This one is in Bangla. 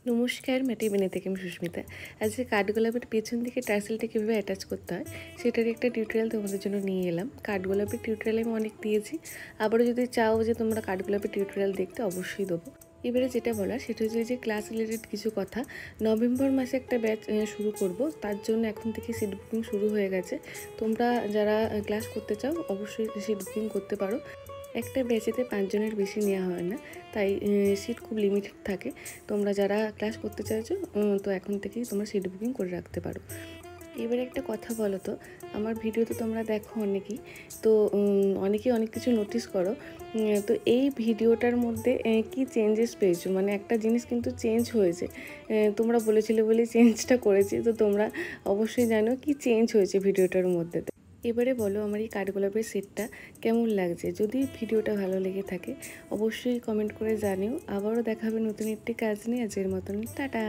নমস্কার, মাটি বেনে থেকে আমি সুস্মিতা। আজকে কাঠগোলাপের পেছন দিকে টার্সেলটা কীভাবে অ্যাটাচ করতে হয় সেটারই একটা টিউটোরিয়াল তোমাদের জন্য নিয়ে এলাম। কাঠগোলাপের টিউটোরিয়াল আমি অনেক দিয়েছি, আবারও যদি চাও যে তোমরা কাঠগোলাপের টিউটোরিয়াল দেখতে অবশ্যই দেবো। এবারে যেটা বলার সেটা হচ্ছে যে ক্লাস রিলেটেড কিছু কথা। নভেম্বর মাসে একটা ব্যাচ শুরু করব, তার জন্য এখন থেকে সিট বুকিং শুরু হয়ে গেছে। তোমরা যারা ক্লাস করতে চাও অবশ্যই সিট বুকিং করতে পারো। একটা ব্যাচেতে 5 জনের বেশি নেওয়া হয় না, তাই সিট খুব লিমিটেড থাকে। তোমরা যারা ক্লাস করতে চাইছো তো এখন থেকেই তোমরা সিট বুকিং করে রাখতে পারো। এবারে একটা কথা বলো তো, আমার ভিডিও তো তোমরা দেখো অনেকেই, তো অনেকেই অনেক কিছু নোটিস করো। তো এই ভিডিওটার মধ্যে কি চেঞ্জেস পেয়েছো? মানে একটা জিনিস কিন্তু চেঞ্জ হয়েছে, তোমরা বলেছিলে বলেই চেঞ্জটা করেছি। তো তোমরা অবশ্যই জানো কি চেঞ্জ হয়েছে ভিডিওটার মধ্যে। এবারে বলো আমার এই কাঠগোলাপের সেটটা কেমন লাগছে। যদি ভিডিওটা ভালো লেগে থাকে অবশ্যই কমেন্ট করে জানিও। আবারও দেখা হবে নতুন একটি কাজ নিয়ে। আজকের মতন টাটা।